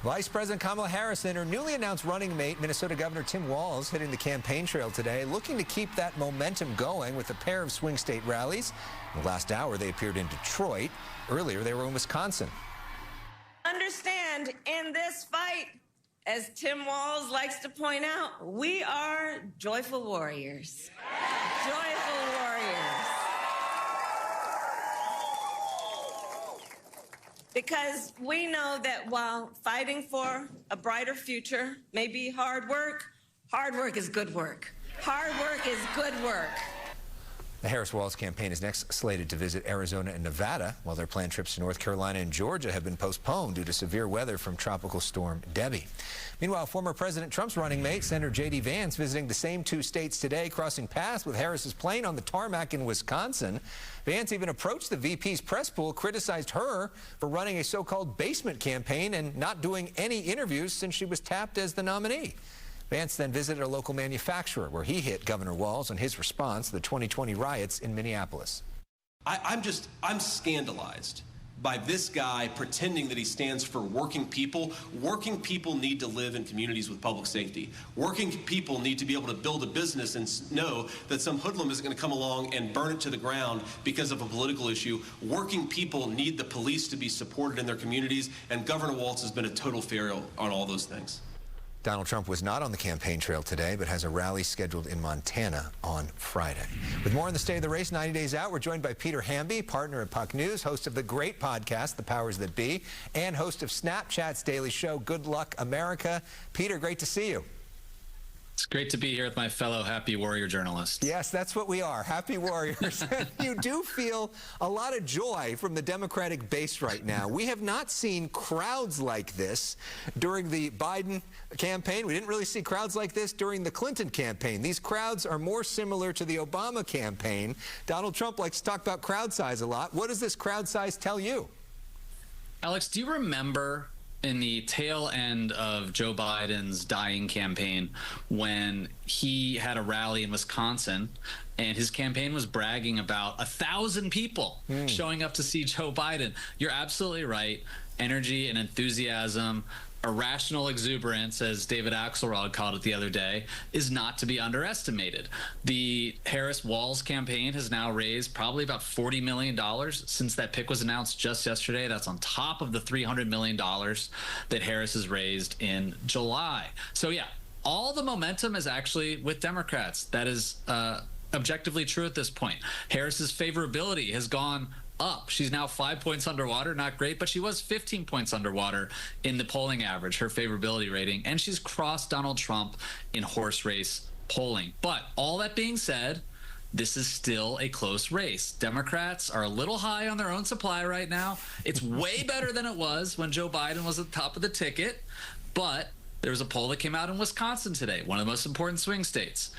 Vice President Kamala Harris and her newly announced running mate, Minnesota Governor Tim Walz, hitting the campaign trail today, looking to keep that momentum going with a pair of swing state rallies. In the last hour, they appeared in Detroit. Earlier, they were in Wisconsin. Understand, in this fight, as Tim Walz likes to point out, we are joyful warriors. Joyful warriors. Because we know that while fighting for a brighter future may be hard work is good work. Hard work is good work. The Harris-Walz campaign is next slated to visit Arizona and Nevada, while their planned trips to North Carolina and Georgia have been postponed due to severe weather from Tropical Storm Debbie. Meanwhile, former President Trump's running mate, Senator J.D. Vance, visiting the same two states today, crossing paths with Harris's plane on the tarmac in Wisconsin. Vance even approached the VP's press pool, criticized her for running a so-called basement campaign and not doing any interviews since she was tapped as the nominee. Vance then visited a local manufacturer where he hit Governor Walz on his response to the 2020 riots in Minneapolis. I'm scandalized by this guy pretending that he stands for working people. Working people need to live in communities with public safety. Working people need to be able to build a business and know that some hoodlum isn't going to come along and burn it to the ground because of a political issue. Working people need the police to be supported in their communities, and Governor Walz has been a total failure on all those things. Donald Trump was not on the campaign trail today, but has a rally scheduled in Montana on Friday. With more on the state of the race 90 days out, we're joined by Peter Hamby, partner at Puck News, host of the great podcast, The Powers That Be, and host of Snapchat's daily show, Good Luck America. Peter, great to see you. It's great to be here with my fellow Happy Warrior journalists. Yes, that's what we are, Happy Warriors. You do feel a lot of joy from the Democratic base right now. We have not seen crowds like this during the Biden campaign. We didn't really see crowds like this during the Clinton campaign. These crowds are more similar to the Obama campaign. Donald Trump likes to talk about crowd size a lot. What does this crowd size tell you? Alex, do you remember in the tail end of Joe Biden's dying campaign when he had a rally in Wisconsin and his campaign was bragging about 1,000 people showing up to see Joe Biden? You're absolutely right. Energy and enthusiasm, irrational exuberance, as David Axelrod called it the other day, is not to be underestimated. The Harris-Walz campaign has now raised probably about $40 million since that pick was announced just yesterday. That's on top of the $300 million that Harris has raised in July. So yeah, all the momentum is actually with Democrats. That is objectively true at this point. Harris's favorability has gone up. She's now 5 points underwater. Not great, but she was 15 points underwater in the polling average, her favorability rating, and she's crossed Donald Trump in horse race polling. But all that being said, this is still a close race. Democrats are a little high on their own supply right now. It's way better than it was when Joe Biden was at the top of the ticket, but there was a poll that came out in Wisconsin today, one of the most important swing states.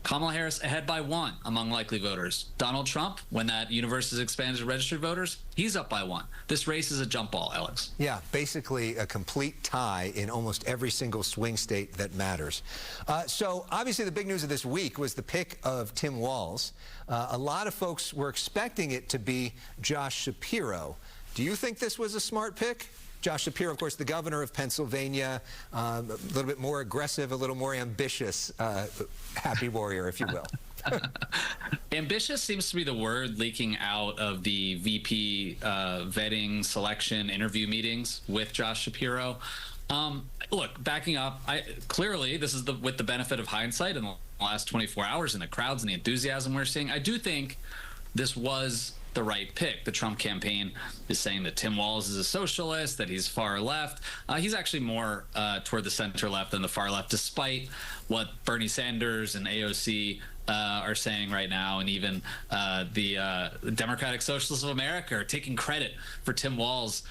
Kamala Harris ahead by 1 among likely voters. Donald Trump, when that universe is expanded to registered voters, he's up by 1. This race is a jump ball, Alex. Yeah, basically a complete tie in almost every single swing state that matters. So obviously the big news of this week was the pick of Tim Walz. A lot of folks were expecting it to be Josh Shapiro. Do you think this was a smart pick? Josh Shapiro, of course, the governor of Pennsylvania, a little bit more aggressive, a little more ambitious, happy warrior, if you will. Ambitious seems to be the word leaking out of the VP vetting, selection, interview meetings with Josh Shapiro. Look, backing up, clearly this is with the benefit of hindsight in the last 24 hours and the crowds and the enthusiasm we're seeing. I do think this was the right pick. The Trump campaign is saying that Tim Walz is a socialist, that he's far left. He's actually more toward the center left than the far left, despite what Bernie Sanders and AOC are saying right now, and even the Democratic Socialists of America are taking credit for Tim Walz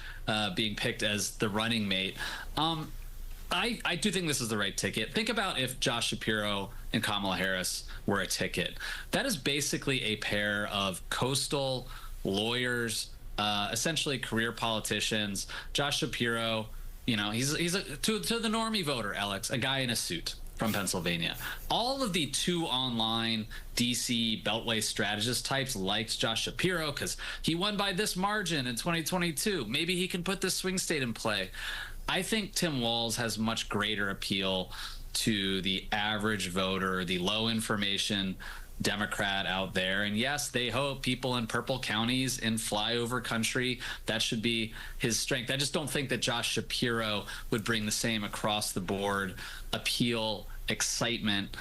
being picked as the running mate. I do think this is the right ticket. Think about if Josh Shapiro and Kamala Harris were a ticket. That is basically a pair of coastal lawyers, essentially career politicians. Josh Shapiro, you know, he's to the normie voter, Alex, a guy in a suit from Pennsylvania. All of the two online DC Beltway strategist types liked Josh Shapiro because he won by this margin in 2022. Maybe he can put this swing state in play. I think Tim Walz has much greater appeal to the average voter, the low information Democrat out there. And yes, they hope people in purple counties in flyover country, that should be his strength. I just don't think that Josh Shapiro would bring the same across the board appeal, excitement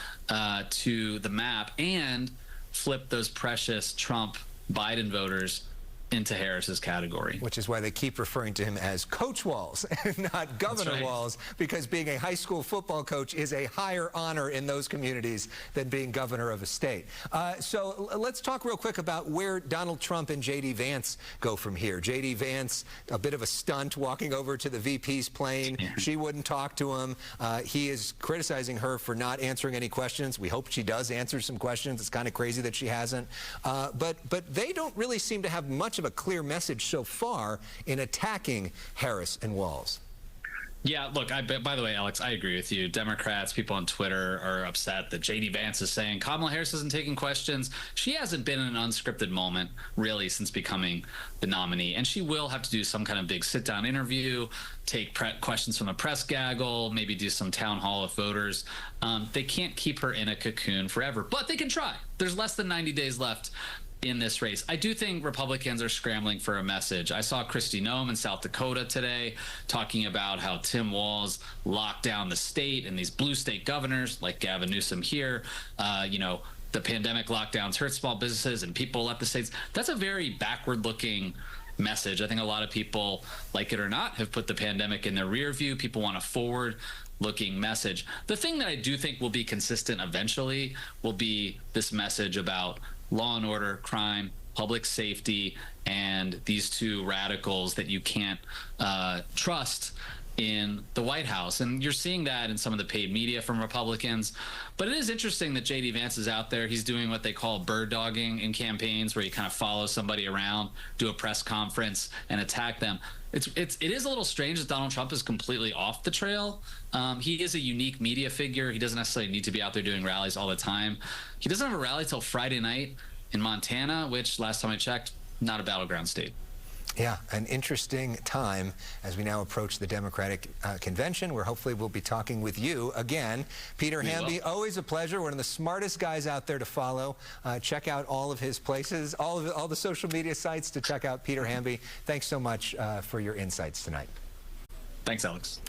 to the map and flip those precious Trump Biden voters into Harris's category. Which is why they keep referring to him as Coach Walz and not Governor That's right. Walz, because being a high school football coach is a higher honor in those communities than being governor of a state. So let's talk real quick about where Donald Trump and J.D. Vance go from here. J.D. Vance, a bit of a stunt, walking over to the VP's plane. Yeah. She wouldn't talk to him. He is criticizing her for not answering any questions. We hope she does answer some questions. It's kind of crazy that she hasn't. But they don't really seem to have much of a clear message so far in attacking Harris and Walz. Yeah, look, by the way, Alex, I agree with you. Democrats, people on Twitter are upset that J.D. Vance is saying Kamala Harris isn't taking questions. She hasn't been in an unscripted moment, really, since becoming the nominee. And she will have to do some kind of big sit-down interview, take questions from the press gaggle, maybe do some town hall with voters. They can't keep her in a cocoon forever, but they can try. There's less than 90 days left in this race. I do think Republicans are scrambling for a message. I saw Kristi Noem in South Dakota today talking about how Tim Walz locked down the state and these blue state governors like Gavin Newsom here, the pandemic lockdowns hurt small businesses and people left the states. That's a very backward looking message. I think a lot of people, like it or not, have put the pandemic in their rear view. People want a forward looking message. The thing that I do think will be consistent eventually will be this message about law and order, crime, public safety, and these two radicals that you can't trust in the White House. And you're seeing that in some of the paid media from Republicans. But it is interesting that J.D. Vance is out there. He's doing what they call bird dogging in campaigns, where you kind of follow somebody around, do a press conference, and attack them. It is a little strange that Donald Trump is completely off the trail. He is a unique media figure. He doesn't necessarily need to be out there doing rallies all the time. He doesn't have a rally till Friday night in Montana, which last time I checked, not a battleground state. Yeah, an interesting time as we now approach the Democratic convention, where hopefully we'll be talking with you again. Peter Hamby, always a pleasure. One of the smartest guys out there to follow. Check out all of his places, all the social media sites to check out Peter Hamby. Thanks so much for your insights tonight. Thanks, Alex.